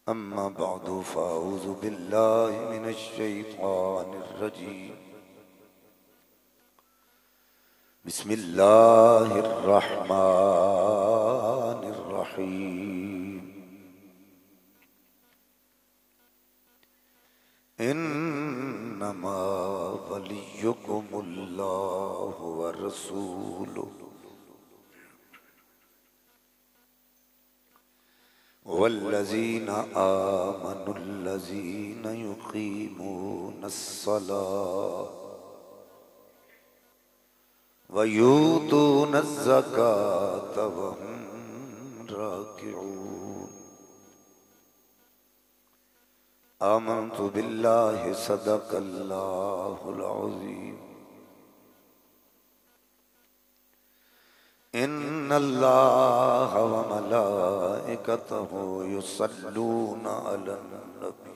أما بعد فأعوذ بالله من الشيطان الرجيم بسم الله الرحمن الرحيم إنما وليكم الله ورسوله والذين آمنوا الذين يقيمون الصلاة ويؤتون الزكاة وهم راكعون آمنت بالله صدق الله العظيم إن الله وملائكته يصلون على النبي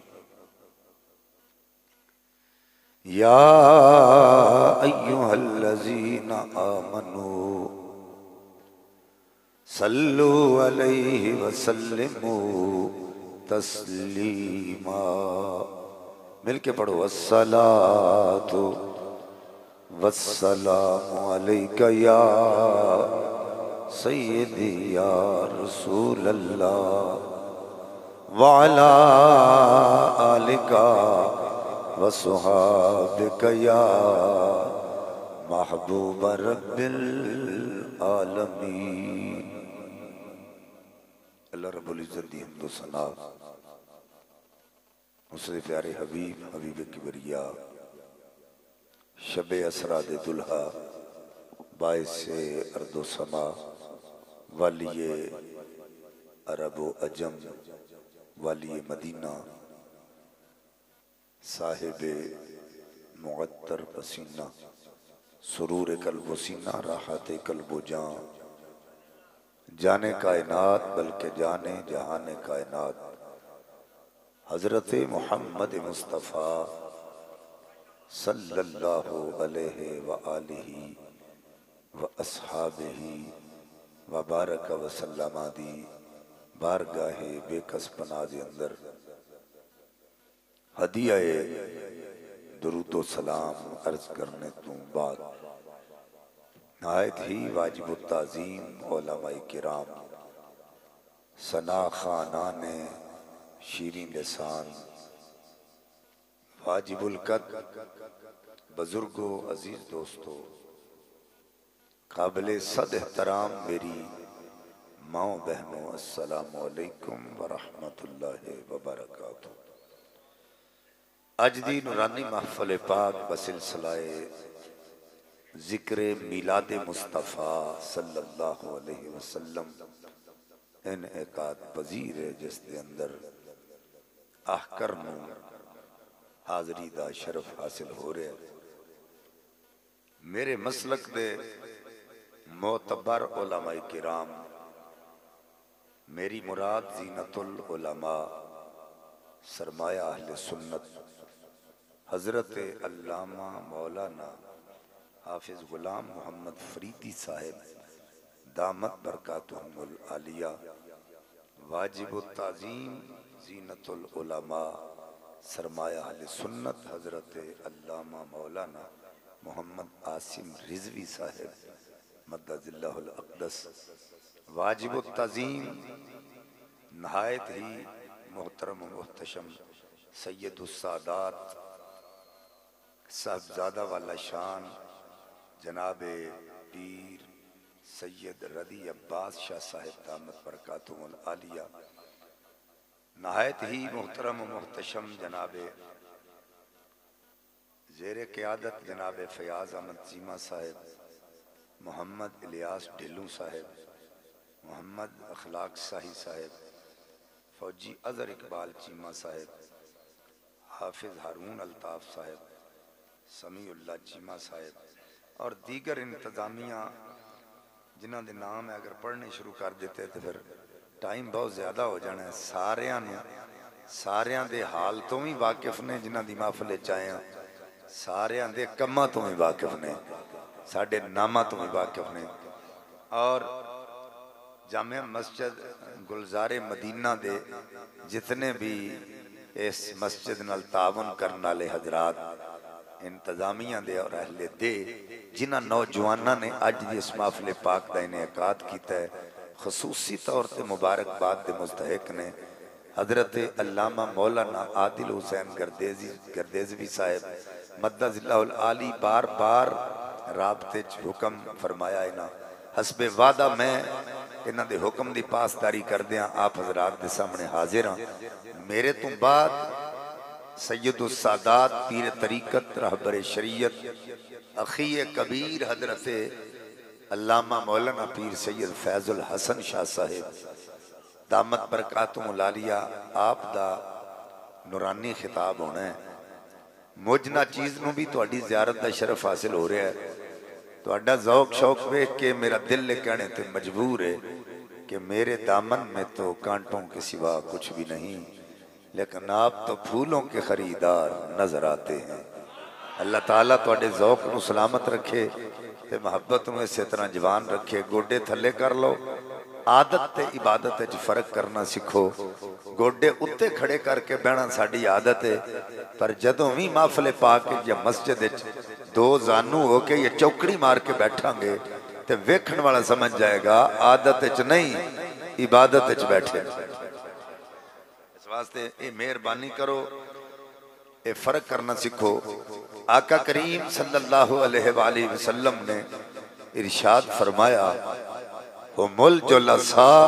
يا أيها الذين آمنوا صلوا عليه وسلموا تسلیما. مل کے پڑھو الصلاۃ والسلام علیک یا سیدی یا رسول اللہ وعلی آلک وصحابک یا محبوب رب العالمین. اللہ رب العزت دی حمد و ثنا اس سے پیارے حبیب حبیب کبریا شب اسرا دے دلہا باعث ارض و سما والی عرب و عجم والی مدینہ صاحب معطر پسینہ سرور قلب و سینہ راحت قلب و جان جانے کائنات بلکہ جانے جہان کائنات حضرت محمد مصطفیٰ صلی اللہ علیہ وآلہ واصحابہ وبارک وسلم دی بارگاہ بے کس پناہ دے اندر ہدیہ درود و سلام عرض کرنے تو بعد نہایت ہی واجب التعظیم علماء کرام ثنا خانان شیرین لسان واجب القد بزرگو عزیز دوستو قابل صد احترام میری ماں بہنوں السلام علیکم ورحمت اللہ وبرکاتہ. اج دی نورانی محفل پاک بسلسلہ ذکر میلاد مصطفیٰ صلی اللہ علیہ وسلم انعقاد پذیر ہے جس دے اندر آخر نو حاضری دا شرف حاصل ہو رہے ہیں. میرے مسلک دے معتبر علماء کرام میری مراد زینت العلماء سرمایہ اہل سنت حضرت علامہ مولانا حافظ غلام محمد فریدی صاحب دامت برکاتہم العالیہ واجب التعظیم زینت العلماء سرمایہ اہل سنت حضرت علامہ مولانا محمد عاصم رضوی صاحب مدد اللہ الاقدس واجب التعظیم نہایت ہی محترم و محتشم سید السادات صاحبزادہ والا شان جناب پیر سید رضی عباس شاہ صاحب دامت برکاتہم العالیہ نہایت ہی محترم و محتشم جناب زیر قیادت جناب فیاض احمد چیمہ صاحب محمد الیاس ڈھلو صاحب محمد اخلاق شاہی صاحب فوجی اظہر اقبال چیمہ صاحب حافظ ہارون الطاف صاحب سمیع اللہ چیمہ صاحب اور دیگر انتظامیہ جنہ دے نام ہے اگر پڑھنے شروع کر دیتے تو پھر ٹائم بہت زیادہ ہو جانا ہے. ساریاں دے حال تو بھی واقف نے جنہ دی محفل چاہے ہیں ساریاں دے کمہ تو بھی واقف نے ساڑھے نامہ تو بھی واقف نے اور جامع مسجد گلزار مدینہ دے جتنے بھی اس مسجد نال تعاون کرنے والے حضرات انتظامیہ دے اور اہل دے جنہ نوجوانہ نے اج دی اس محفل پاک دا انعقاد کیتا ہے خصوصی طور تے مبارکباد دے مستحق نے حضرت علامہ مولانا عادل حسین گردیزوی صاحب مدد اللہ العالی بار بار رابطے حکم فرمایا اینا حسب وعدہ میں انہاں دے حکم دی پاسداری کر دیاں آپ حضرات دے سامنے حاضر ہاں میرے تو بعد سید السادات پیر طریقت رہبر شریعت اخی کبیر حضرت علامہ مولانا پیر سید فیض الحسن شاہ صاحب دامت برکاتم العالیہ آپ دا نورانی خطاب ہونا ہے مجھنا چیز نو بھی تہاڈی زیارت دا شرف حاصل ہو رہا ہے تہاڈا ذوق شوق ویکھ کے میرا دل لے کہنے تے مجبور ہے کہ میرے دامن میں تو کانٹوں کے سوا کچھ بھی نہیں لیکن آپ تو پھولوں کے خریدار نظر آتے ہیں اللہ تعالیٰ تہاڈے ذوق نو سلامت رکھے تے محبت نو اسی طرح جوان رکھے گوڈے تھلے کر لو عادت تے عبادت وچ فرق کرنا سکھو گوڈے اتے کھڑے کر کے بہنا ساڈی عادت ہے پر جدوں بھی محفل پاک یا مسجد وچ دو زانو ہو کے یہ چوکڑی مار کے بیٹھاں گے تے ویکھن والا سمجھ جائے گا عادت وچ نہیں عبادت وچ بیٹھے اس واسطے اے مہربانی کرو اے فرق کرنا سکھو آقا کریم صلی اللہ علیہ وآلہ وسلم نے ارشاد فرمایا ہم الجلساء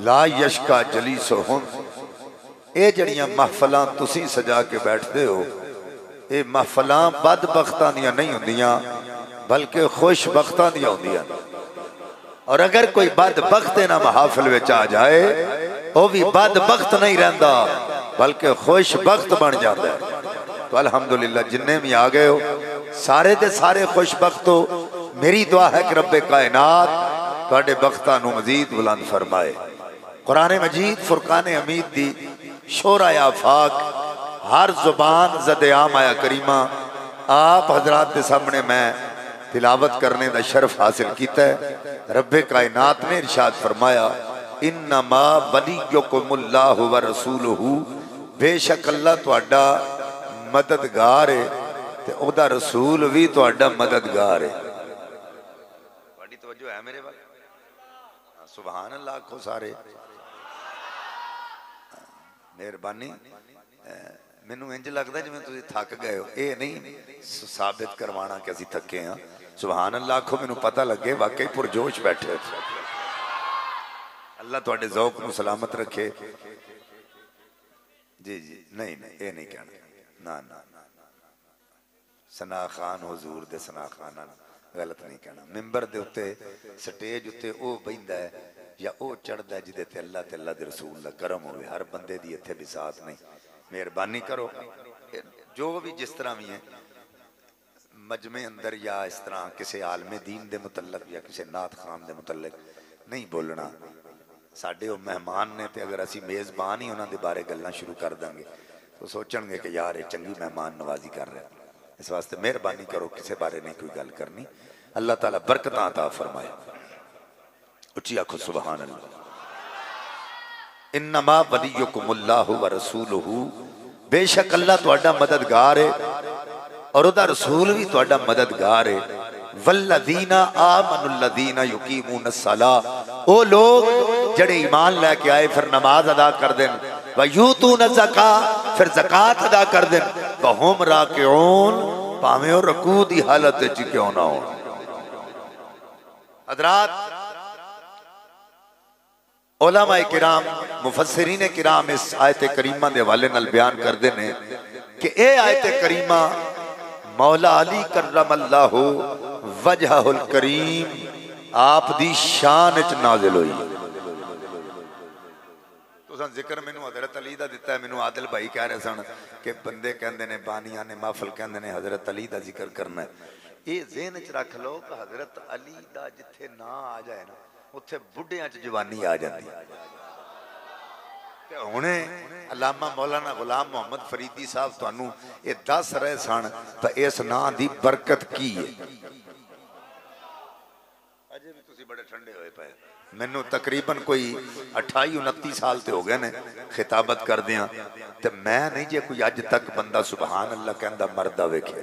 لا یشکا جلیسہم اے جڑیاں محفلاں تسی سجا کے بیٹھتے ہو اے محفلاں بدبختاں دیاں نہیں ہوندیاں بلکہ خوش بختاں دیاں ہوندیاں اور اگر کوئی بدبخت نہ محافل وچ آ جائے وہ بھی بدبخت نہیں رہندا بلکہ خوش بخت بن جاتا ہے تو الحمدللہ جننے بھی آ گئے ہو سارے دے سارے خوش بخت ہو میری دعا ہے کہ رب کائنات تواڈے بختاں نو مزید بلند فرمائے قرآن مجید فرقان حمید دی شورہ آفاق ہر زبان زد عام آیا کریمہ آپ حضرات دے سامنے میں تلاوت کرنے دا شرف حاصل کیتا ہے رب کائنات نے ارشاد فرمایا انما ولیکم اللہ ورسولہ بے شک اللہ تواڈا مددگار ہے تے او دا رسول بھی تواڈا مددگار ہے بڑی توجہ ہے میرے وقت سبحان اللہ کو سارے مہربانی مینوں انج لگدا ہے جویں تسی تھک گئے ہو اے نہیں ثابت کروانا کہ اسی تھکے ہاں سبحان اللہ کو مینوں پتہ لگے واقعی پرجوش بیٹھے اللہ تواڈے ذوق نو سلامت رکھے جی جی نہیں اے نہیں کہنا نا نا ثنا خان حضور دے ثنا خانہ غلط نہیں کہنا ممبر دے اتے سٹیج اتے او بیندا ہے یا او چڑھدا ہے جدے تے اللہ دے رسول دا کرم ہوئے ہر بندے دی اتھے بساط نہیں مہربانی کرو جو بھی جس طرح بھی ہیں مجمع اندر یا اس طرح کسی عالم دین دے متعلق یا کسی نعت خان دے متعلق نہیں بولنا ساڈے وہ مہمان نے تے اگر اسی میزبان ہی انہاں دے بارے گلاں شروع کر دیں گے تو سوچن گے کہ یار یہ چنگی مہمان نوازی کر رہے ہیں اس واسطے مہربانی کرو کسی بارے نہیں کوئی گل کرنی اللہ تعالیٰ برکتاں عطا فرمائے اچھی آنکھو سبحان اللہ انما ولیکم اللہ ورسولہ بے شک اللہ تواڈا مددگار ہے اور او دا رسول بھی تواڈا مددگار ہے والذین آمنوا الذین یقیمون الصلاۃ او لوگ جڑے ایمان لے کے آئے پھر نماز ادا کر دیں ویؤتون الزکاۃ پھر زکات ادا کر دیں وہم راکعون پاویں او رکوع دی حالت وچ کیوں نہ ہو حضرات علماء کرام مفسرین کرام اس آیت کریمہ دے حوالے نال بیان کر دینے کہ اے آیت کریمہ مولا علی کرم اللہ وجہہ الکریم آپ دی شان اچ نازل ہوئی تو سن ذکر میں حضرت علی دا دیتا ہے میں عادل بھائی کہہ رہے سن کہ بندے کہندے نے بانیاں نے محفل کہندے نے حضرت علی دا ذکر کرنا ہے یہ ذہن اچ رکھ لو کہ حضرت علی دا جتھے نہ آ جائے نا اتھے بڑھیاں چ جوانی آ جاتی تے ہنے علامہ مولانا غلام محمد فریدی صاحب تانوں یہ دس رہے سن تے اس نام دی برکت کی ہے اجے بھی تسی بڑے ٹھنڈے ہوئے پے مینوں تقریباً کوئی 28-29 سال تے ہو گئے نے خطابت کردیاں تے میں نہیں جے کوئی اج تک بندہ سبحان اللہ کہندا مردہ ویکھے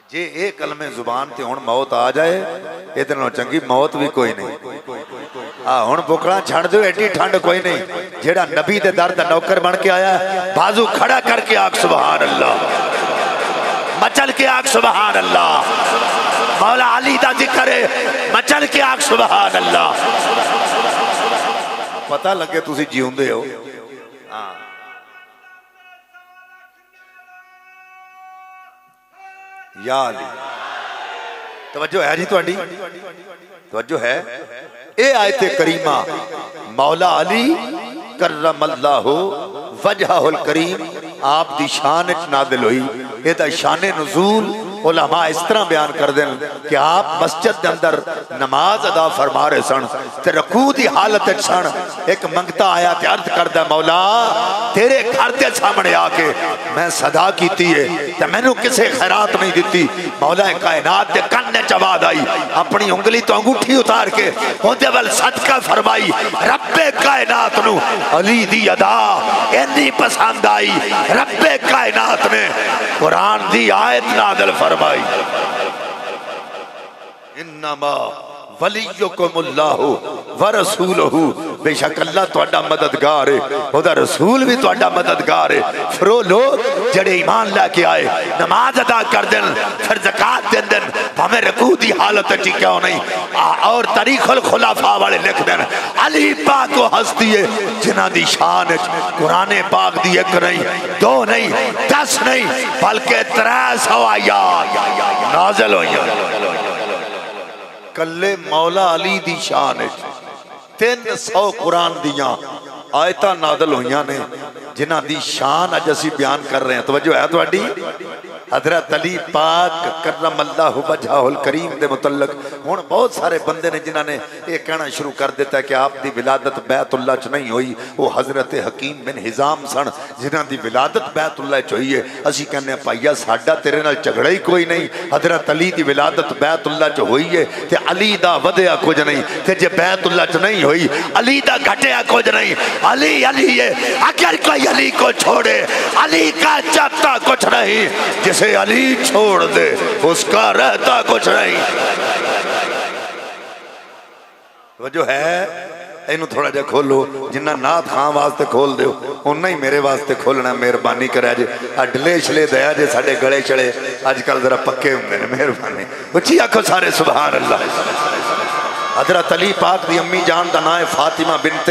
جے ایک کلمے زبان تے ہن موت آ جائے ادھر نوں چنگی موت بھی کوئی نہیں ہن بکڑا چھڑ دیو ایڈی ٹھنڈ کوئی نہیں جیڑا نبی دے در دا نوکر بن کے آیا بازو کھڑا کر کے آکھ سبحان اللہ مچل کے آکھ سبحان اللہ مولا علی دا ذکر ہے مچل کے آکھ سبحان اللہ پتہ لگے تسی جیوندے ہو یا علی توجہ ہے جی تواڈی توجہ ہے اے آیت کریمہ مولا علی کرم اللہ وجہہ الکریم آپ دی شان اچ نازل ہوئی یہ دا شان نزول علماء اس طرح بیان کر دیں کہ آپ مسجد دے اندر نماز ادا فرما رہے سن تے رکوع دی حالت سن ایک منگتا آیا تے عرض کردا مولا تیرے گھر دے سامنے آ کے میں صدا کیتی ہے تے مینوں کسے خیرات نہیں دتی مولا کائنات دے کن وچ آواز آئی اپنی انگلی تو انگوٹھی اتار کے اودے ول صدقہ فرمائی رب کائنات نو علی دی ادا اینی پسند آئی رب کائنات نے قرآن دی آیت نازل فرمائی انما ولیکم اللہ ورسولہ بے شک اللہ تہاڈا مددگار ہے اودا رسول بھی تہاڈا مددگار ہے پھر وہ لوگ جڑے ایمان لے کے آئے نماز ادا کر دین پھر زکات دین دین ہمیں رکوع دی حالت وچ کیوں نہیں اور تاریخ الخلفاء والے لکھ دین علی پاک کو ہستی ہے جنہاں دی شان وچ قرآن پاک دی ایک نہیں دو نہیں 10 نہیں بلکہ 300 آیات نازل ہوئیں کلے مولا علی دی شان 300 قرآن دیاں آیتاں نازل ہویاں نے جنہاں دی شان اج اسی بیان کر رہے ہیں توجہ ہے تواڈی حضرت علی پاک کرم اللہ وجہہ الکریم دے متعلق ہن بہت سارے بندے نے جنہاں نے یہ کہنا شروع کر دیتا ہے کہ آپ دی ولادت بیت اللہ چ نہیں ہوئی وہ حضرت حکیم بن حزام سن جنہاں دی ولادت بیت اللہ چ ہوئی ہے اسی کہنے ہیں پائیا ساڈا تیرے نال جھگڑا ہی کوئی نہیں حضرت علی دی ولادت بیت اللہ چ ہوئی ہے تے علی دا ودیا کچھ نہیں تے جے بیت اللہ چ نہیں ہوئی علی دا گھٹیا کچھ نہیں علی علی ہے اگر کوئی علی کو چھوڑے علی کا چاہتا کچھ نہیں جسے علی چھوڑ دے اس کا رہتا کچھ نہیں وہ جو ہے اینو تھوڑا جا کھولو جنہ نات خان واسطے کھول دیو انہا ہی میرے واسطے کھولنا مہربانی کرے جے اڈلے شلے دیا جے ساڑے گڑے چڑے آج کل ذرا پکے ہوندے نے مہربانی اچھی آنکھو سارے سبحان اللہ حضرت علی پاک دی امی جان دا نام فاطمہ بنت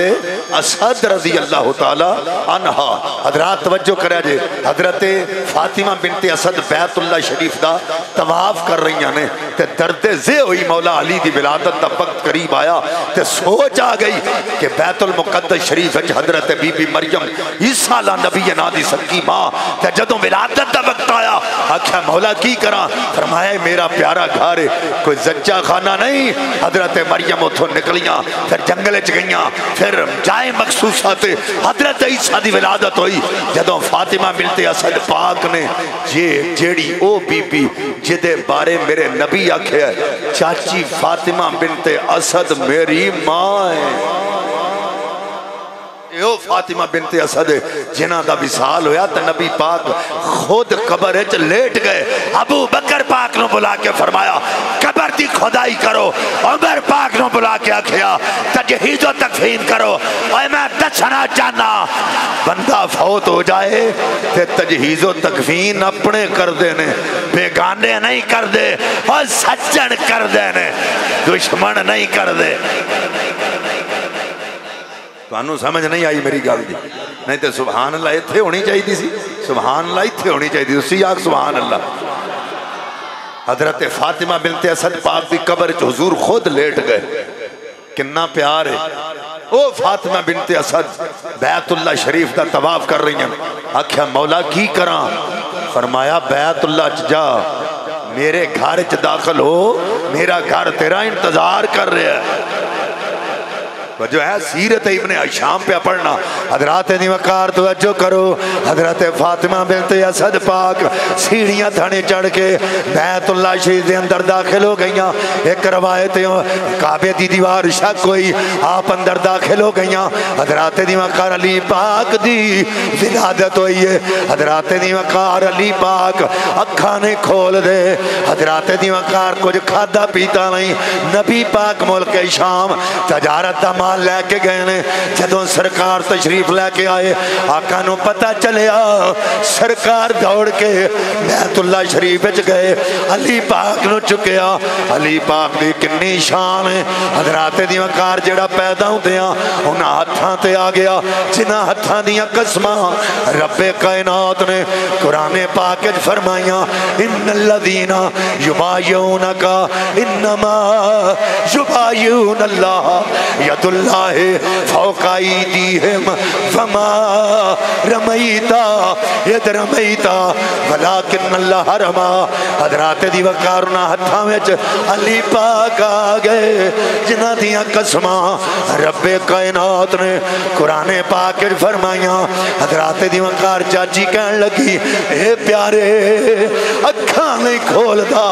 اسد رضی اللہ تعالی عنہا حضرات توجہ کرے جے حضرت فاطمہ بنت اسد بیت اللہ شریف دا طواف کر رہی ہیں تے درد زے ہوئی مولا علی دی ولادت دا وقت قریب آیا تے سوچ آ گئی کہ بیت المقدس شریف وچ حضرت بی بی مریم عیسیٰ لا نبی نادی سکی ماں تے جدوں ولادت دا وقت آیا آکھیا مولا کی کراں فرمایا میرا پیارا گھر ہے کوئی زچہ خانہ نہیں حضرت مریم اتھوں نکلیاں پھر جنگل چ گئیاں پھر جائے مخصوصہ تے حضرت عیسیٰ دی ولادت ہوئی جدوں فاطمہ بنت اسد پاک نے جیڑی او بی بی جدے بارے میرے نبی آکھے چاچی فاطمہ بنت اسد میری ماں ہے او فاطمہ بنت اسد جنہ دا وصال ہویا تے نبی پاک خود قبر وچ لیٹ گئے ابو بکر پاک نو بلا کے فرمایا قبر دی کھدائی کرو عمر پاک نو بلا کے آکھیا تجہیز و تکفین کرو اے میں دسنا چاہنا بندہ فوت ہو جائے تے تجہیز و تکفین اپنے کر دینے بیگانے نہیں کر دے اور سجن کر دینے دشمن نہیں کر دے تو انہوں سمجھ نہیں آئی میری گل دی نہیں تے سبحان اللہ اتھے ہونی چاہیے دی سی سبحان اللہ اتھے ہونی چاہیے دی اسی آگ سبحان اللہ حضرت فاطمہ بنت اسد پاک دی قبر جو حضور خود لیٹ گئے کنا پیار ہے او فاطمہ بنت اسد بیت اللہ شریف دا طواف کر رہی ہیں آکھیا مولا کی کراں فرمایا بیت اللہ جا میرے گھر داخل ہو میرا گھر تیرا انتظار کر رہا ہے جو ہے سیرت ابن ہشام پہ پڑھنا. حضرات دی وقار توجہ کرو. حضرت فاطمہ بنت اسد پاک سیڑھیاں تھانے چڑھ کے بیت اللہ شریف دے اندر داخل ہو گئیاں. ایک روایت کعبے دی دیوار شک ہوئی, آپ اندر داخل ہو گئیاں. حضرات دی وقار علی پاک دی ولادت ہوئی ہے. حضرات دی وقار علی پاک اکھاں نہیں کھول دے. حضرات دی وقار کچھ کھادا پیتا نہیں. نبی پاک ملک شام تجارت دا مال لے کے گئے نے. جدوں سرکار تشریف لے کے آئے, آقا نو پتہ چلیا, سرکار دوڑ کے بیت اللہ شریف وچ گئے, علی پاک نو چکیا. علی پاک دی کنی شان ہے. حضرات دی وقار جڑا پیدا ہوندیاں انہاں ہتھاں تے آ گیا, جنہاں ہتھاں دیاں قسماں رب کائنات نے قرآن پاک وچ فرمائیاں, ان الذین یبایعونک انما یبایعون اللہ ید اللہ فوق ایدیہم وما رمیتا ید رمیتا ولکن اللہ رما. حضرات دی وقار انہاں ہتھاں وچ علی پاک آ گئے, جنہاں دیاں قسماں رب کائنات نے قرآن پاک وچ فرمائیاں. حضرات دی وقار چاچی کہن لگی, اے پیارے اکھاں نہیں کھولدا,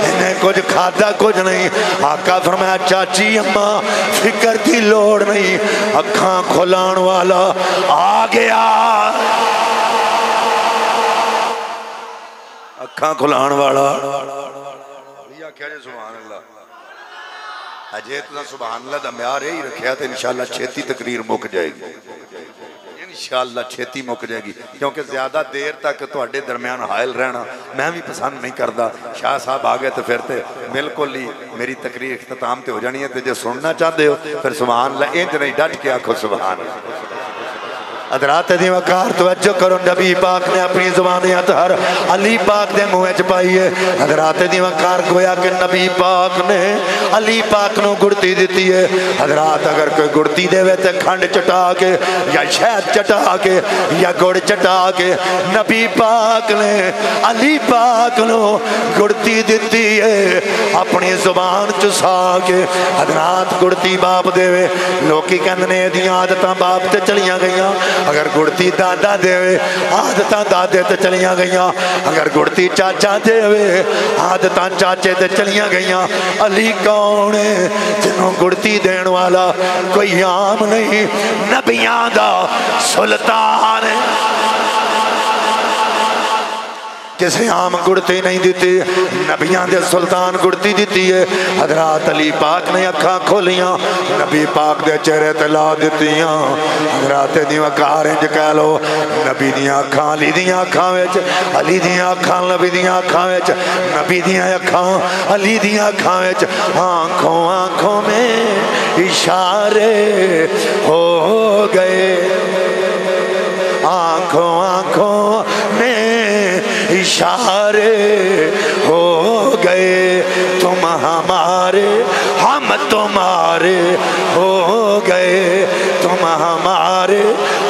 انہیں کچھ کھادا کچھ نہیں. آقا فرمایا چاچی اماں فکر دی لوڑ نہیں, اکھاں کھولان والا آ گیا. اکھاں کھولان والا کیا جی سبحان اللہ. اجے تو سبحان اللہ دا معیار ہی رکھیا تو انشاءاللہ چھیتی تقریر مک جائے گی. انشاءاللہ چھیتی مک جائے گی, کیونکہ زیادہ دیر تک تواڈے درمیان حائل رہنا میں بھی پسند نہیں کردا. شاہ صاحب آگے تو پھر تے بالکل ہی میری تقریر اختتام تے ہو جانی ہے. تے جے سننا چاہتے ہو پھر سبحان اللہ انج نہیں ڈٹ کے آکھو سبحان اللہ. حضرات دی وقار توجہ کرو, نبی پاک نے اپنی زبان اطہر علی پاک دے منہ وچ پائی ہے. حضرات دی وقار گویا کہ نبی پاک نے علی پاک نو گڑتی دیتی ہے. حضرات اگر کوئی گڑتی دے وے تے کھنڈ چٹا کے یا شہد چٹا کے یا گڑ چٹا کے, نبی پاک نے علی پاک نو گڑتی دیتی ہے اپنی زبان چسا کے. حضرات گڑتی باپ دے وے, لوکی کہندے نے دیاں عادتاں باپ تے چلیاں گئیاں. اگر گڑتی دادا دے وے عادتاں دادے تے چلیاں گئیاں. اگر گڑتی چاچا دے وے عادتاں چاچے تے چلیاں گئیاں. علی کون ہے جنہوں گڑتی دین والا کوئی عام نہیں, نبیاں دا سلطان ہے. کسی عام گڑتی نہیں دیتی, نبیاں دے سلطان گڑتی دیتی ہے. حضرات علی پاک نے اکھاں کھولیاں, نبی پاک دے چہرے تے لا دتیاں. حضرات دی وقار انج کہہ لو, نبی دیاں اکھاں علی دیاں اکھاں وچ, علی دیاں اکھاں نبی دیاں اکھاں وچ, نبی دیاں اکھاں علی دیاں اکھاں وچ. آنکھوں آنکھوں میں اشارے ہو گئے, آنکھوں آنکھوں میں اشارے ہو گئے. تم ہمارے ہم تمہارے ہو گئے, تم ہمارے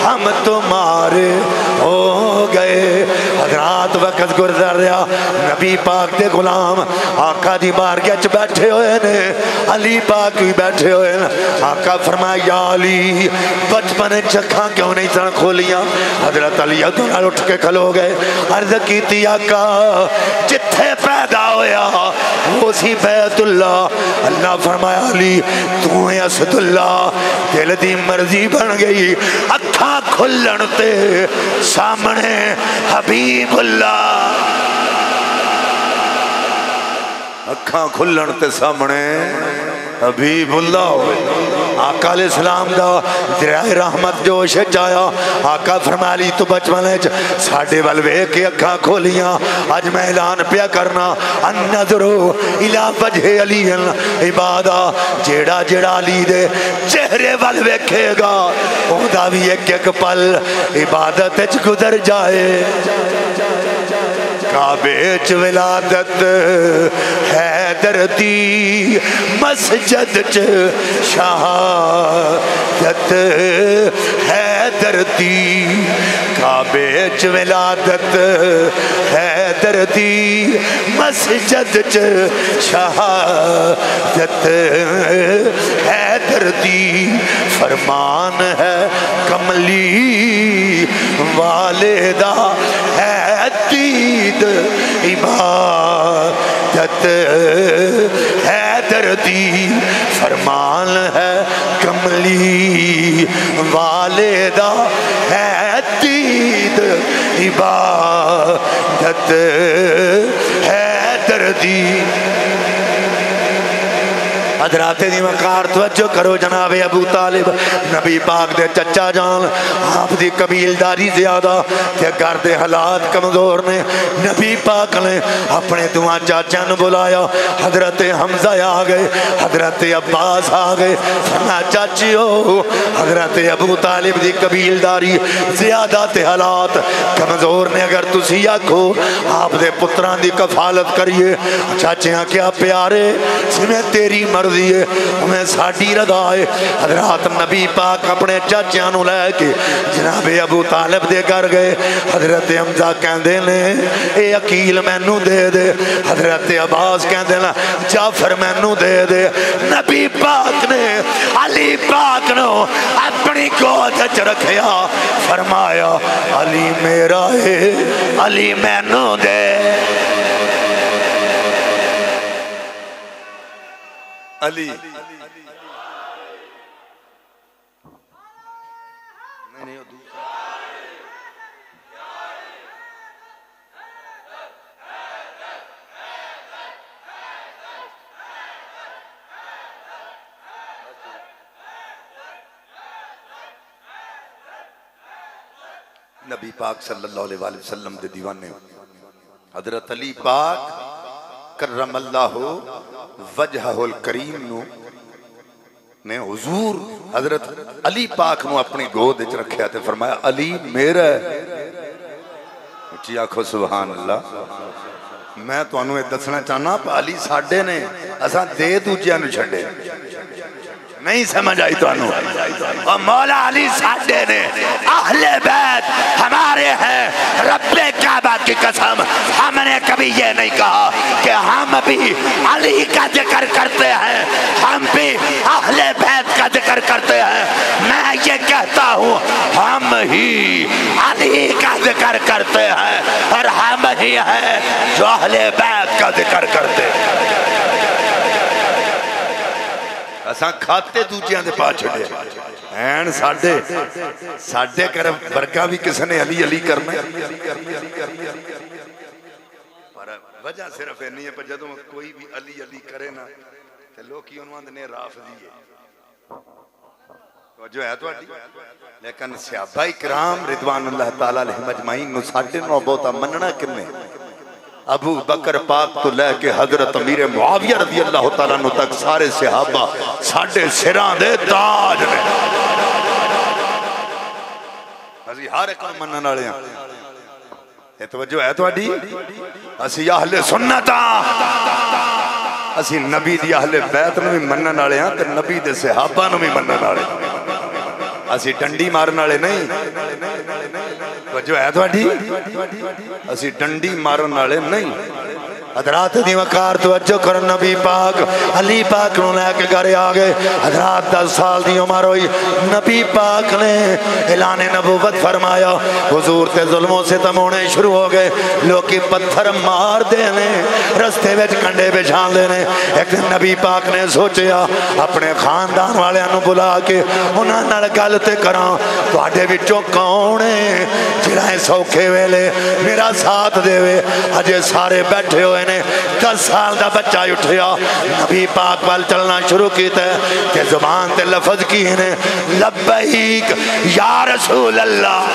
ہم تمہارے ہو گئے. حضرات وقت گزر رہا, نبی پاک دے غلام آقا دی بارگاہ وچ بیٹھے ہوئے نے, علی پاک بھی بیٹھے ہوئے نے. آقا فرمایا یا علی بچپن چکھاں کیوں نہیں سن کھولیاں. حضرت علی ادھر نال اٹھ کے کھلو گئے, عرض کیتی آقا جتھے پیدا ہویا وہ سی بیت اللہ. اللہ فرمایا علی تو ہے اسد اللہ, دل دی مرضی بن گئی. اکھاں کھلن تے سامنے حبیب اللہ, اکھاں کھلن تے سامنے حبیب اللہ ہوئے. آقا علیہ السلام دا دریائے رحمت جوش چایا. آقا فرمایا علی تو بچپن وچ ساڈے ول ویکھ کے اکھاں کھولیاں. اج میں اعلان پیا کرنا, النظر الی وجہ علی عبادہ, جیڑا جیڑا علی دے چہرے ول ویکھے گا اوندا وی ایک ایک پل عبادت وچ گزر جائے. کعبے چ ولادت حیدر دی, مسجد چ شہادت حیدر دی. کعبے بیچ ولادت حیدر دی مسجد چ شہادت حیدر دی فرمان ہے کملی والدہ ہے دید عبادت حیدر دی فرمان ہے کملی والدہ ہے دید عبادت حیدر دی حضرات دی وقار توجہ کرو جناب ابو طالب نبی پاک دے چچا جان آپ دی قبیلداری زیادہ تے گھر دے حالات کمزور نے نبی پاک نے اپنے دعا چاچا نو بلایا حضرت حمزہ آ گئے حضرت عباس آ گئے فرمایا چاچیو حضرت ابو طالب دی قبیلداری زیادہ تے حالات کمزور نے اگر تسی آکھو آپ دے پتران دی کفالت کریے چاچیاں کیا پیارے جویں تیری مرضی ہے ہمیں ساڈی رضا ہے حضرات نبی پاک اپنے چاچیاں نو لے کے جناب ابو طالب دے گھر گئے حضرت حمزہ کہندے نے اے عقیل مینوں دے دے حضرت عباس کہندے نا جعفر مینوں دے دے نبی پاک نے علی پاک نو اپنی گود وچ رکھیا فرمایا علی میرا ہے علی مینوں دے علی نبی پاک صلی اللہ علیہ وسلم دے دیوانے حضرت علی پاک کرم اللہ وجہہ الکریم نو نے حضور حضرت علی پاک نو اپنی گود وچ رکھیا تے فرمایا علی میرا ہے اچھی آکھو سبحان اللہ میں تانوں یہ دسنا چاہنا علی ساڈے نے اساں دے دوجیاں نو چھڈے نہیں سمجھ آئی تو انہوں اور مولا علی ساڈے نے اہل بیت ہمارے ہیں رب کعبہ کی قسم ہم نے کبھی یہ نہیں کہا کہ ہم بھی علی کا ذکر کرتے ہیں ہم بھی اہل بیت کا ذکر کرتے ہیں میں یہ کہتا ہوں ہم ہی علی کا ذکر کرتے ہیں اور ہم ہی ہیں جو اہل بیت کا ذکر کرتے ہیں اساں کھاتے دوجیاں دے پا چھڑے این ساڈے کر برکا بھی کس نے علی علی کرنا پر وجہ صرف نہیں ہے پر جدوں کوئی بھی علی علی کرے نا تے لوکی انہاں دے رافضی ہے جو ہے تو لیکن صحابہ کرام رضوان اللہ تعالی علیہم اجمعین نو ساڈے نو بہتا مننا کنے ابو بکر پاک تو لے کے حضرت امیر معاویہ رضی اللہ تعالیٰ عنہ تک سارے صحابہ ساڑھے سران دے تاج میں اسی ہر ایک منن والے ہیں یہ توجہ ہے تو اڈی اسی اہل سنتا اسی نبی دی اہل بیت نو بھی منن والے ہیں تے نبی دے صحابہ نو بھی منن والے اسی ڈنڈی مارن والے نہیں جو ہے تو اسی ڈنڈی مارن والے نہیں حضرات دی وقار توجہ کرن نبی پاک علی پاک نو لے کے گھر آ گئے حضرات 10 سال دی عمر ہوئی نبی پاک نے اعلان نبوت فرمایا حضور تے ظلم و ستم ہونے شروع ہو گئے لوکی پتھر مار دینے رستے وچ کنڈے بچھان دینے ایک دن نبی پاک نے سوچیا اپنے خاندان والے نو بلا کے انہاں نال گل تے کراں تواڈے وچوں کون ہے جڑا سوکھے ویلے میرا ساتھ دے وے اجے سارے بیٹھے ہوئے نے 10 سال دا بچہ اٹھیا نبی پاک وال چلنا شروع کیتا ہے کہ زبان تے لفظ کی نے لبیک یا رسول اللہ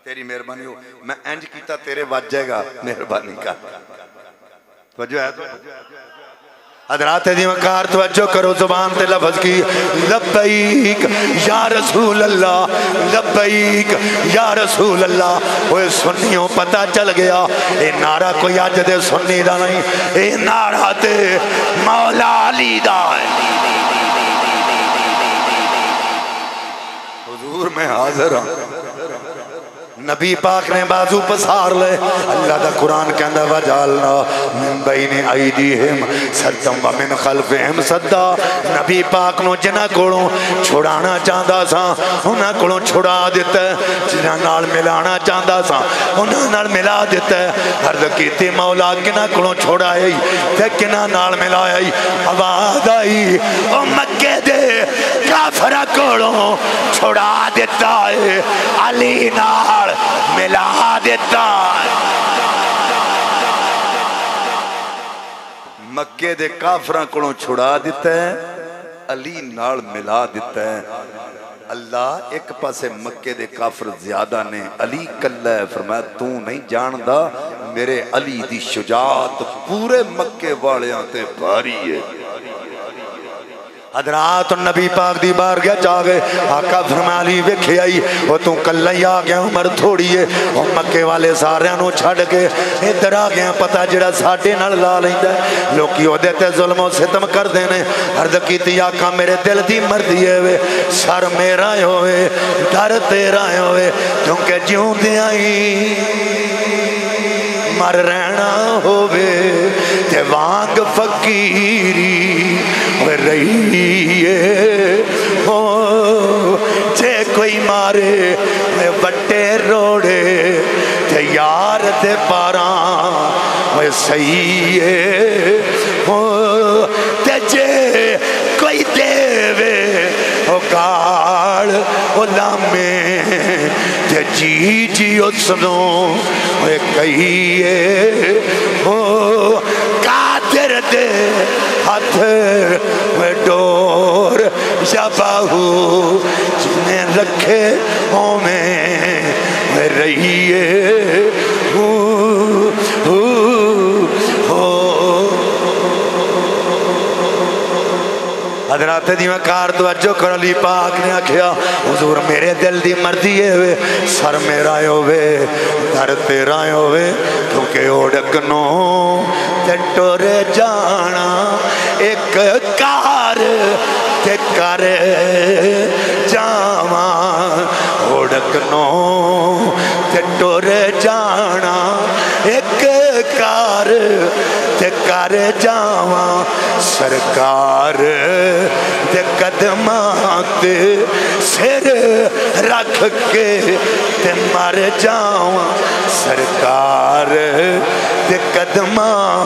تیری مہربانی ہو میں انج کیتا تیرے وج جائے گا مہربانی کا توجہ ہے تو حضرات دی وقار توجہ کرو زبان تے لفظ کی لبیک یا رسول اللہ لبیک یا رسول اللہ وہ سنیوں پتہ چل گیا اے نعرہ کوئی آج دے سنی دا نہیں اے نعرہ تے مولا علی دا ہے حضور میں حاضر ہوں۔ نبی پاک نے بازو پسار لے، اللہ دا قرآن کہندا وجعلنا من بین ایدیہم سدا ومن خلفہم سدا۔ نبی پاک نو جنہاں کولوں چھڑانا چاہندا سا انہاں کولوں چھڑا دیتا ہے، جنہاں نال ملانا چاہندا سا انہاں نال ملا دیتا ہے۔ عرض کیتی مولا کنہاں کولوں چھڑائی تے کنہاں نال ملائی؟ آواز آئی او مکے دے کافراں کولوں چھڑا دیتا ہے، علی نال ملا دیتا ہے۔ مکے دے کافراں کولوں چھڑا دیتا ہے، علی نال ملا دیتا ہے۔ اللہ ایک پاسے مکے دے کافر زیادہ نے، علی کلہ ہے، فرمایا تو نہیں جاندا میرے علی دی شجاعت پورے مکے والیاں تے بھاری ہے۔ حضرات نبی پاک دی بارگاہ جا گئے، آقا فرمایا علی ویکھے آئی وہ تو کلہ ہی آ گیا، عمر تھوڑی ہے، وہ مکے والے سارے نو چھڑ کے ادھر آ گیا، پتہ جڑا ساڈے نال لا لیندا ہے، لوکی او دے تے ظلم و ستم کر دینے۔ عرض کیتی آقا میرے دل دی مرضی ہے وے، سر میرا ہوئے در تیرا ہوئے، کیونکہ جیوندیاں ہی مر رہنا ہوئے تے وانگ فقیری رہی ہے ہو، جے کوئی مارے بٹے روڑے تے یار دے پاراں صحیح ہے ہو، تے جے کوئی دے وے او گاڑ او لامے تے جی جی اس نو کہیے ہو، قادر دے ہاتھ میں ڈور یا باہو جنہیں رکھے میں رہیے حضرات دیوہ کار توجہ کر، علی پاک نے آکھیا حضور میرے دل دی مرضی ہے سر میرا ہوئے در تیرا ہوئے، کیونکہ اوڑکنو تے ٹورے جانا ایک کار تے کر جاواں، اوڑکنو تے ٹورے جانا ایک کار تے کر جاواں، سرکار تے قدماں تے سر رکھ کے تے مر جاواں، سرکار تے قدماں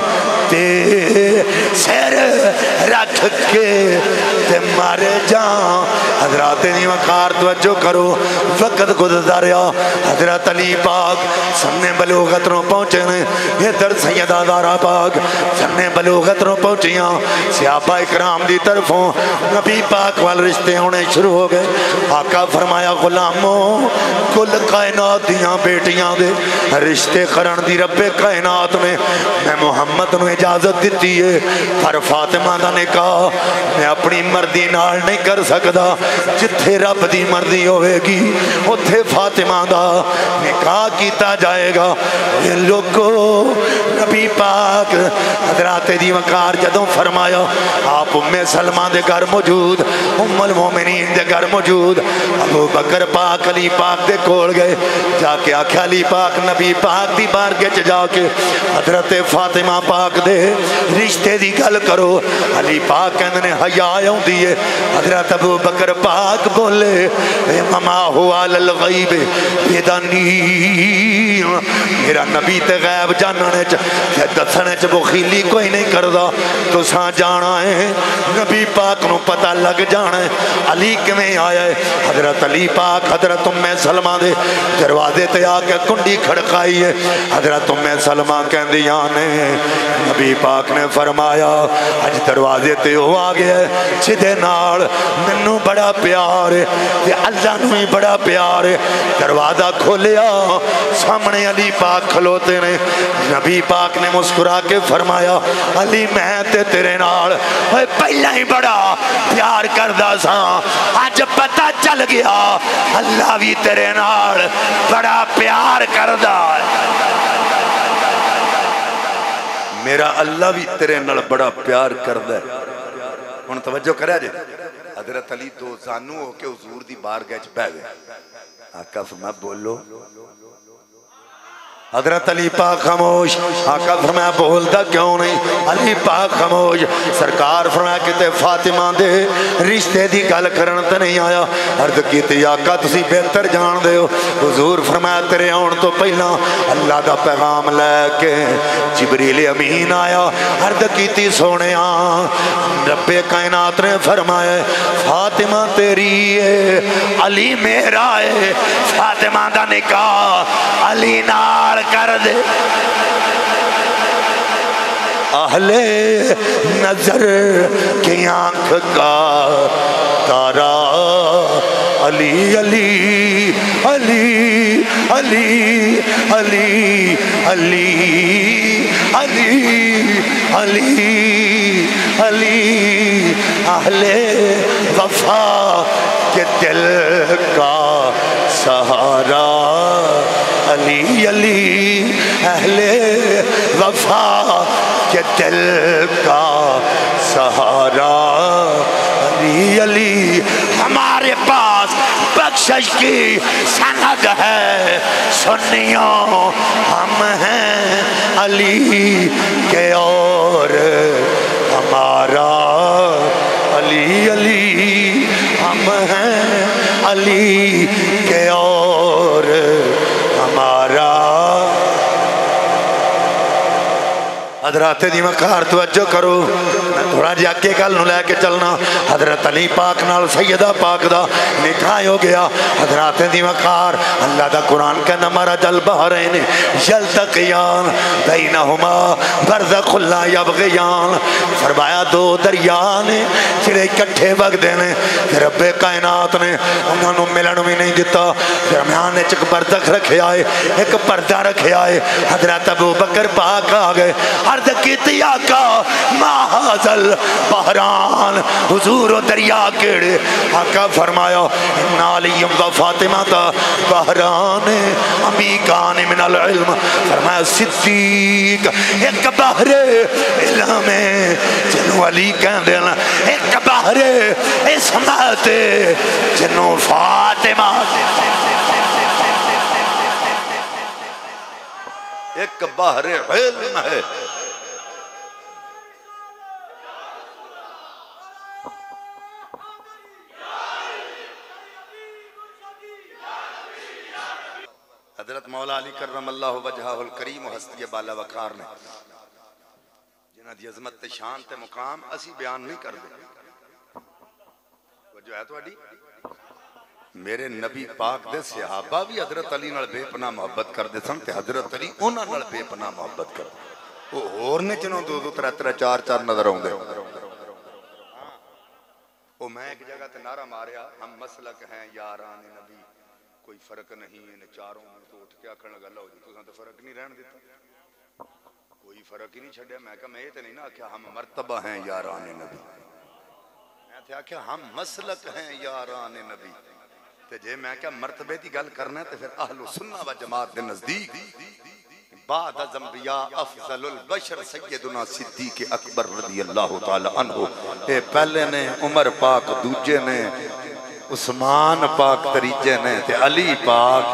تے سر رکھ کے تے مر جاواں۔ حضرات دی وقار توجہ کرو، وقت گزرتا رہا، حضرت علی پاک سن بلوغت نو پہنچے نے، ادھر سیدہ زہرا پاک سن بلوغت نو پہنچیاں، صحابہ اکرام دی طرفوں نبی پاک وال رشتے ہونے شروع ہو گئے۔ آقا فرمایا غلاموں کل کائنات دیاں بیٹیاں دے رشتے کرن دی رب کائنات میں محمد نو اجازت دیتی ہے، پر فاطمہ دا نکاح میں اپنی مرضی نال نہیں کر سکدا، جتھے رب دی مرضی ہوئے گی اتھے فاطمہ دا نکاح کیتا جائے گا۔ یہ لوگو نبی پاک حضرات دی وقار جدوں فرمایا، آپ ام سلمہ دے گھر موجود، ام المومنین دے گھر موجود، ابو بکر پاک علی پاک دے کول گئے، جا کے آکھا علی پاک نبی پاک دی بارگاہ جا کے حضرت فاطمہ پاک دے رشتے دی گل کرو۔ علی پاک کہندے حیا آوندی ہے، حضرت ابو بکر پاک بولے مما ہوا للغیب بیدانی، میرا نبی تے غیب جاننے دسنے چ بخیلی کوئی نہیں کردا، تو ساں جانا ہے نبی پاک نو پتہ لگ جانا ہے علی کیویں آیا ہے۔ حضرت علی پاک حضرت ام سلمہ دے دروازے تے آ کے کنڈی کھڑکائی ہے، حضرت ام سلمہ کہندیاں نے نبی پاک نے فرمایا اج دروازے تے وہ آ گیا ہے جدے نال مینوں بڑا پیار ہے تے اللہ نوں ہی بڑا پیار ہے۔ دروازہ کھولیا، سامنے علی پاک کھلوتے نے، نبی پاک نے مسکرا کے فرمایا علی میں تے تیرے نال پہلا ہی بڑا پیار کردا سا، اج پتہ چل گیا اللہ بھی تیرے نال بڑا پیار کردا ہے، میرا اللہ بھی تیرے نال بڑا پیار کردا ہے۔ ہن توجہ کریا جے، حضرت علی دو زانو ہو کے حضور دی بارگاہ وچ بیٹھ گئے. آقا فرمایا بولو. حضرت علی پاک خاموش. آقا فرمایا بولدا کیوں نہیں؟ علی پاک خاموش. سرکار فرمایا کتے فاطمہ دے رشتے دی گل کرن تے نہیں آیا. عرض کیتی آقا تسی بہتر جان دے ہو. حضور فرمایا تیرے آن تو پہلا اللہ دا پیغام لے کے جبریل امین آیا. عرض کیتی سونیا رب کائنات نے فرمایا فاطمہ تیری ہے علی میرا ہے. فاطمہ دا نکاح علی نال کر دے. اہل نظر کی آنکھ کا تارا علی علی علی علی علی علی علی علی علی اہل وفا کے دل کا سہارا علی علی اہل وفا کے دل کا سہارا علی علی. ہمارے پاس بخشش کی سند ہے سنیوں ہم ہیں علی کے اور ہمارا علی علی ہم ہیں علی کے اور ہمارا. حضرات دی وقار توجہ کرو. میں تھوڑا جی اگے گل نو لے کے چلنا. حضرت علی پاک نال سیدہ پاک دا نکاح ہو گیا. حضرات دی وقار اللہ دا قرآن کہنا مرج البحرین یلتقیان بینہما برزخ لا یبغیان. فرمایا دو دریا نے جڑے اکٹھے وگدے نے رب کائنات نے انہاں نوں ملن بھی نہیں دتا. درمیان وچ ایک برزخ رکھیا ہے ایک پردہ رکھیا ہے. حضرت ابو بکر پاک آ گئے. عرض کیتی آقا ما حاصل بحران حضور و دریا کیڑے. آقا فرمایا ان علی و فاطمہ تا بحران عمیقان من العلم. فرمایا صدیق ایک بحر علم جنو علی کہندے نا ایک بحر عصمت جنو فاطمہ. ایک بحر علم ہے حضرت مولا علی کرم اللہ وجہہ الکریم و ہستی بالا وقار نے جنہ دی عظمت تے شان تے مقام اسی بیان نہیں کر دے. جو ہے تو اڈی میرے نبی پاک دے صحابہ بھی حضرت علی نال بے پناہ محبت کر دے سن تے حضرت علی انہاں نال بے پناہ محبت کر دے. وہ اور نے جنوں دو دو ترے ترے چار چار نظر آؤندے. وہ میں ایک جگہ تے نعرہ ماریا ہم مسلک ہیں یاران نبی کوئی فرق نہیں ان چاروں میں تو اٹھ کے آکھن لگا لو جی تساں تے فرق نہیں رہن دیتا کوئی فرق ہی نہیں چھڈیا. میں کہا میں یہ تے نہیں نا آکھیا ہم مرتبہ ہیں یاران نبی. میں تے آکھیا ہم مسلک ہیں یاران نبی. تے جے میں کہا مرتبے دی گل کرنا ہے تے پھر اہل سنہ و جماعت دے نزدیک بعد از انبیاء افضل البشر سیدنا صدیق اکبر رضی اللہ تعالی عنہ. اے پہلے نے عمر پاک دوجے نے عثمان پاک تریجے نے تے علی پاک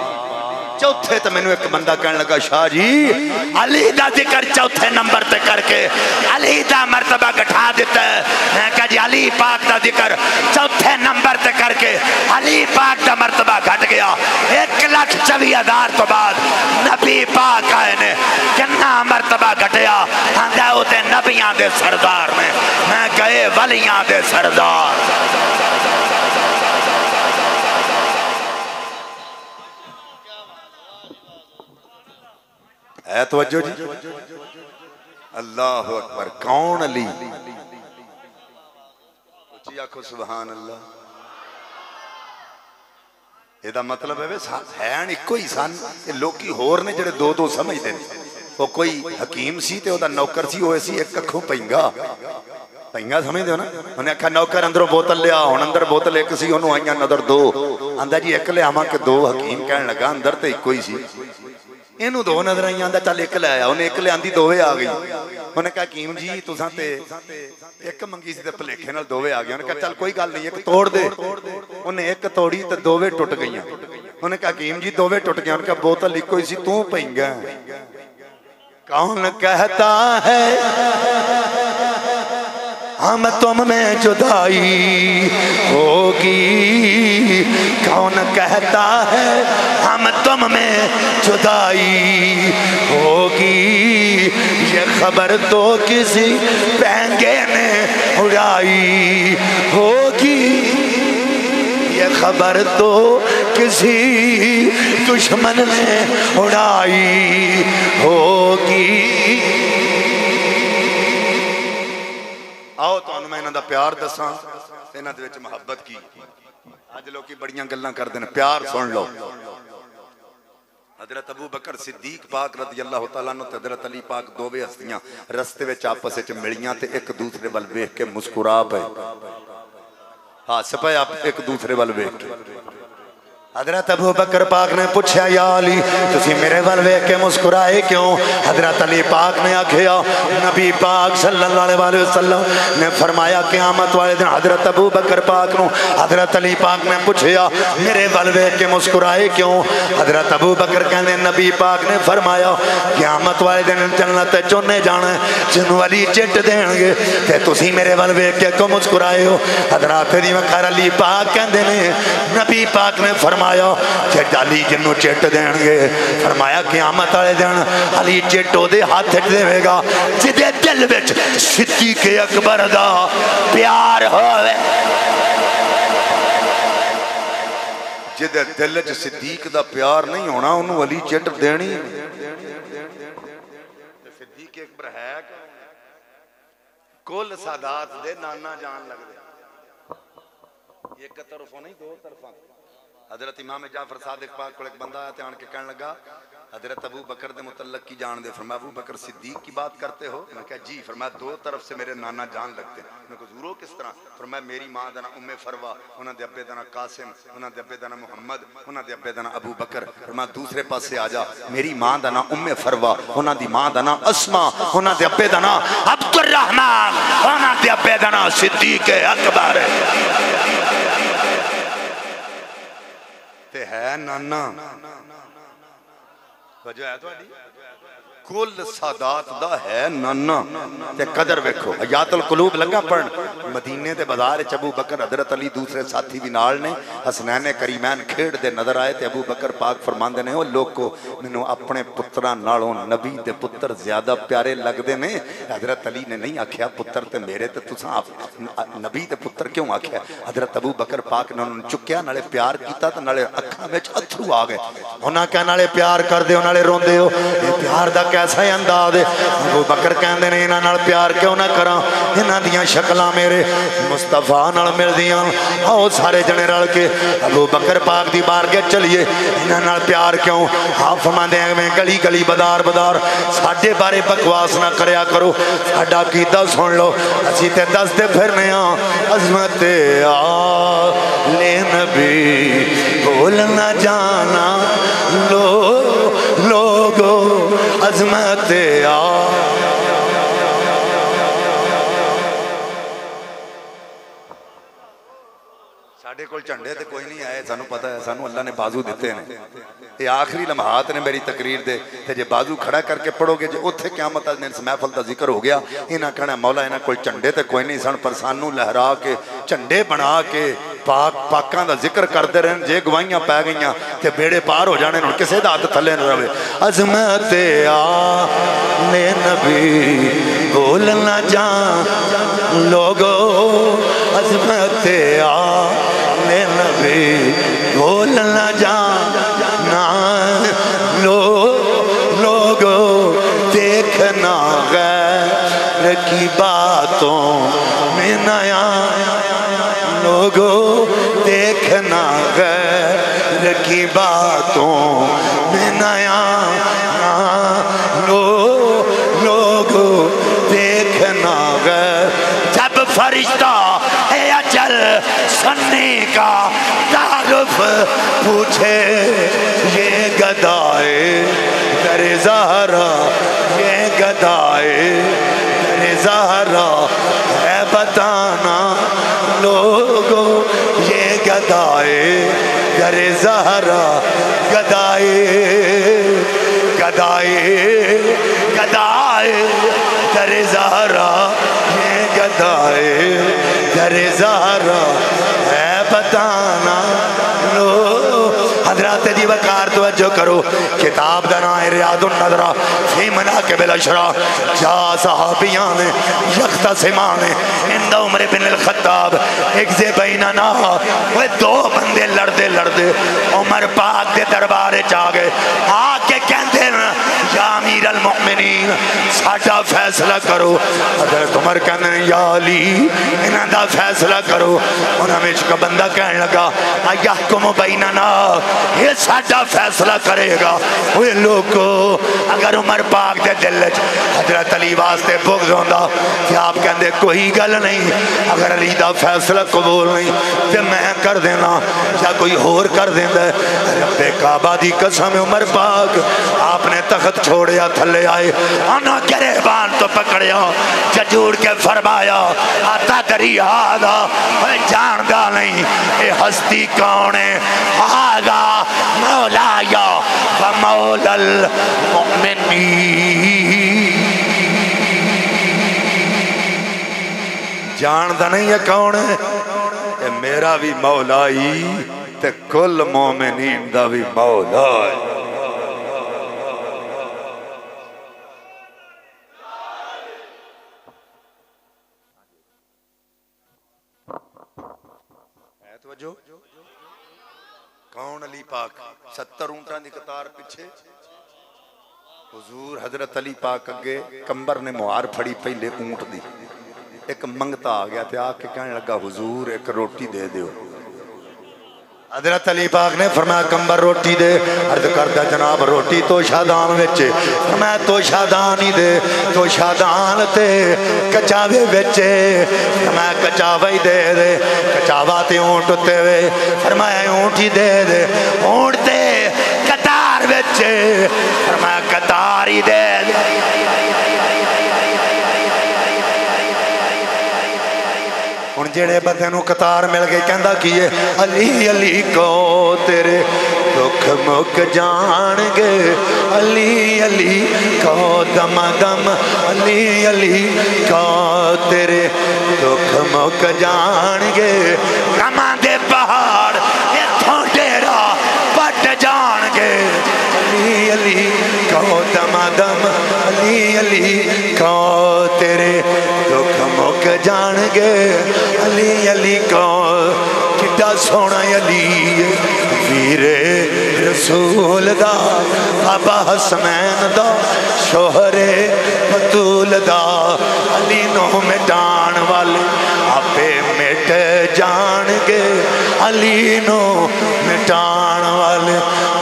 چوتھے تے میں نے ایک بندہ کہنے لگا شاہ جی علی دا ذکر چوتھے نمبر تے کر کے علی دا مرتبہ گھٹا دیتا ہے. میں کہا جی علی پاک دا ذکر چوتھے نمبر تے کر کے علی پاک دا مرتبہ گھٹ گیا. 1,24,000 تو بعد نبی پاک آئے نے کنا مرتبہ گھٹیا آندھا ہوتے نبیاں دے سردار میں. میں کہے ولیاں دے سردار. ہے توجہ جی اللہ اکبر. کون علی اچھی آنکھو سبحان اللہ. یہ دا مطلب ہے سین ایک کوئی سن لوکی ہور نے جڑے دو دو سمجھ دیں. وہ کوئی حکیم سی تے وہ دا نوکر سی ہوئے سی ایک اکھوں پینگا پینگا سمجھ دے ہو نا. انہیں کہا نوکر اندروں بوتل لیا ہون اندر بوتل ایک سی انہوں آئیاں نظر دو. اندھا جی ایک لے آماں کہ دو. حکیم کہنے لگا اندر تے ایک کوئی سی انہوں دو نظر آئیاں دا چل ایک لے آیا انہیں ایک لے آندھی دووے آگئی. انہیں کہا حکیم جی تساں تے ایک منگی سی تے بھلیکھے نال دوویں آ گئے انہیں کہا چل کوئی گل نہیں ایک توڑ دے انہیں ایک توڑی تے دوویں ٹوٹ گئیاں انہیں کہا حکیم جی دوویں ٹوٹ گئے انہیں کہا بوتل ایک کوئی سی تو پئنگا کون کہتا ہے ہم تم میں جدائی ہوگی کون کہتا ہے ہم تم میں جدائی ہوگی یہ خبر تو کسی بہنگے نے اڑائی ہوگی یہ خبر تو کسی دشمن نے اڑائی ہوگی آؤ تو انہوں میں انہوں دا پیار دساں انہوں دے وچ محبت کی آج لوگ کی بڑیاں گلاں کر دینا پیار سن لو حضرت ابو بکر صدیق پاک رضی اللہ تعالیٰ عنہ حضرت علی پاک دوویں ہستیاں رستے وچ آپس وچ ملیاں تے ایک دوسرے ول ویکھ کے مسکرا پئے ہاں سپے آپ ایک دوسرے ول ویکھ کے حضرت ابو بکر پاک نے پوچھا یا علی تسی میرے ول ویکھ کے مسکرائے کیوں حضرت علی پاک نے آکھیا نبی پاک صلی اللہ علیہ وسلم نے فرمایا قیامت والے دن حضرت ابو بکر پاک نو حضرت علی پاک نے پوچھیا میرے ول ویکھ کے مسکرائے کیوں حضرت ابو بکر کہنے نبی پاک نے فرمایا قیامت والے دن جنت چونے جانا جنوں علی چٹ دین گے تے تسی میرے ول ویکھ کے کیوں مسکرائے ہو حضرت علی پاک کہندے نے نبی پاک نے فرمایا کہ علی جنوں چٹ دین گے فرمایا قیامت والے دن علی چٹو دے ہاتھ دے گا جدے دل وچ صدیق اکبر دا پیار ہوئے جدے دل وچ صدیق دا پیار نہیں ہونا انہوں علی چٹ دینی صدیق اکبر ہے کل سادات دے نانا جان لگ دے ایک طرفوں نہیں دو طرفوں حضرت امام جعفر صادق پاک کو ایک بندہ آیا تھے آن کے کہنے لگا حضرت ابو بکر دے متعلق کی جان دے فرمایا ابو بکر صدیق کی بات کرتے ہو میں کہا جی فرمایا دو طرف سے میرے نانا جان لگتے ہیں میں کہا ضرور کس طرح فرمایا میری ماں دانا ام فروا انہاں دے ابے دانا قاسم انہاں دے ابے دانا محمد انہاں دے ابے دانا ابو بکر فرمایا دوسرے پاس سے آجا میری ماں دانا ام فروا انہاں دی ماں دانا اسما انہاں دے ابے دانا عبد الرحمن انہاں دے ابے دانا صدیق اکبر تے ہے نانا وجہ ہے تو آڈی کل سادات دا ہے نانا تے قدر ویکھو حیات القلوب لگا پڑھن مدینے تے بازار ابو بکر حضرت علی دوسرے ساتھی بھی نال نے حسنین کریمین کھیڑ دے نظر آئے تے ابو بکر پاک فرماندے نے او لوگو منوں اپنے پتراں نالوں نبی دے پتر زیادہ پیارے لگ دے نے حضرت علی نے نہیں آکھیا پتر تے میرے تے تساں نبی دے پتر کیوں آکھیا حضرت ابو بکر پاک نے انہوں چکیا نالے پیار کیتا تے نالے اکھاں وچ اتھرو آ گئے انہاں کہا نالے پیار کر دے نالے روندے ہو یہ پیار دا کیسا ہی انداز ہے ابو بکر کہندے نے انہاں نال پیار کیوں نہ کراں انہاں دیاں شکلاں میرے مصطفیٰ نال مل دیاں آؤ سارے جنے رل کے ابو بکر پاک دی بارگاہ چلیے انہاں نال پیار کیوں آپ فرماندے ہیں میں گلی گلی بدار بدار ساڈے بارے بکواس نہ کریا کرو ساڈا عقیدہ سن لو اسی تے دستے پھرنے ہاں عظمت آل نبی بھول نہ جانا لوگو عظمت ساڑھے کول چنڈے تے کوئی نہیں آئے سانو پتہ ہے سانو اللہ نے بازو دیتے ہیں یہ آخری لمحات نے میری تقریر دے تے جے بازو کھڑا کر کے پڑھو گے جے اتھے قیامت نے اس محفل دا ذکر ہو گیا انہاں کہنا مولا انہاں کول چنڈے تے کوئی نہیں سن پر سانو لہرا کے چنڈے بنا کے پاکاں دا ذکر کرتے رہن جے گوائیاں پہ گئیاں تے بیڑے پار ہو جانے انہوں کسے دا ہاتھ تھلے نہ رہے عظمت آل نبی بھول نہ جان لوگو عظمت آل نبی بھول نہ جانا لوگو دیکھنا غیر کی باتوں میں نیا لوگو دیکھنا غیر کی باتوں میں نیا لوگو دیکھنا غیر جب فرشتہ ہے اجل سننے کا تعارف پوچھے یہ گدائے در زہرا یہ گدائے زہرا ہے بتانا لوگوں یہ گدائے در زہرا گدائے گدائے گدائے در زہرا یہ گدائے در زہرا ہے بتانا لو حضرات دی وقار توجہ کرو کتاب دنائے ریاض النظرہ فی مناقب الاشراف جا صحابیان یختصمان اندہ عمر بن الخطاب ایک زی بیننا وہ دو بندے لڑدے لڑدے عمر پاک دے دربارے چاگے آکے کہندے یا امیر المؤمنین ساڑھا فیصلہ کرو حضرت عمر کہندے یا علی انہاں دا فیصلہ کرو انہاں میں کا بندہ کہنے لگا یحکم بیننا یہ ساڑھا فیصلہ کرے گا وہ لوگو اگر عمر پاک دے دل حضرت علی واسطے بغض ہوندہ کہ آپ کہندے کوئی گل نہیں اگر علی دا فیصلہ قبول نہیں تو میں کر دینا یا کوئی اور کر دینا رب کعبہ دی قسم عمر پاک آپ نے تخت چھوڑیا تھلے آئے آنا گریبان تو پکڑیا ججوڑ کے فرمایا آتا دریا آدھا جاندہ نہیں اے ہستی کون ہے آگا مولا یا مولا المؤمنین جاندہ نہیں ہے کون ہے اے میرا بھی مولائی تے کل مومنین دا بھی مولائی کون علی پاک 70 اونٹان دی قطار پیچھے حضور حضرت علی پاک اگے کمبر نے موار پھڑی پہلے اونٹ دی ایک منگتا آ گیا تھے آ کے کہنے لگا حضور ایک روٹی دے دیو حضرت علی پاک نے فرمایا کمبر روٹی دے عرض کردہ جناب روٹی تو شادان وچے فرمایا تو شادان ہی دے تو شادان تے کچاوے وچے فرمایا کچاوے ہی دے دے کچاوہ تے اونٹ تے وے فرمایا اونٹ ہی دے دے اونٹ تے کتار وچے فرمایا کتار ہی دے دے ان جڑے بدے نو قطار مل گئی کہندا کیے علی علی کو تیرے دکھ مک جان گے علی علی کو دم دم علی علی کو تیرے دکھ مک جان گے غماں دے پہاڑ اتھوں ڈیرا پٹ جان گے علی علی کو دم دم علی علی کو تیرے دکھ مک جان گے علی علی کو کٹا سونا علی ویرے رسول دا بابا حسنین دا شوہر بطول دا علی نو مٹان والے آپے مٹ جان گے علی نو مٹان والے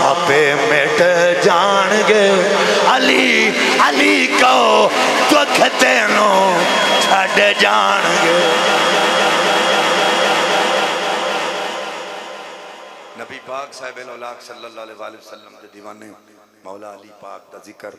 آپے مٹ جان گے علی علی کو دکھ تینوں چھڑ جان گے نبی پاک صاحب الاولاق صلی اللہ علیہ وسلم دے دیوانے مولا علی پاک دا ذکر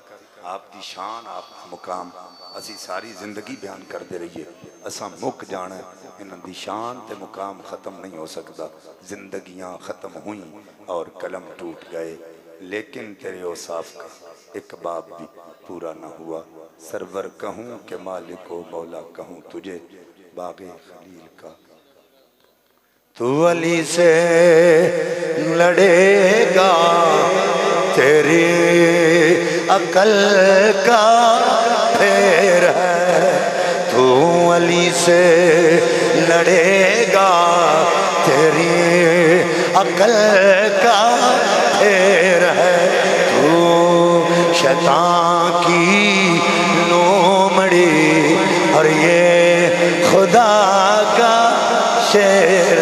آپ دی شان آپ دا مقام اسی ساری زندگی بیان کر دے رہی ہے اساں مک جانا ہے انہاں دی شان تے مقام ختم نہیں ہو سکتا زندگیاں ختم ہوئیں اور قلم ٹوٹ گئے لیکن تیرے اوصاف کا ایک باب بھی پورا نہ ہوا سرور کہوں کہ مالک و مولا کہوں تجھے باغ خلیل کا تو علی سے لڑے گا تیری عقل کا پھیر ہے تو علی سے لڑے گا تیری عقل کا پھیر ہے تو شیطان کی لومڑی اور یہ خدا کا شیر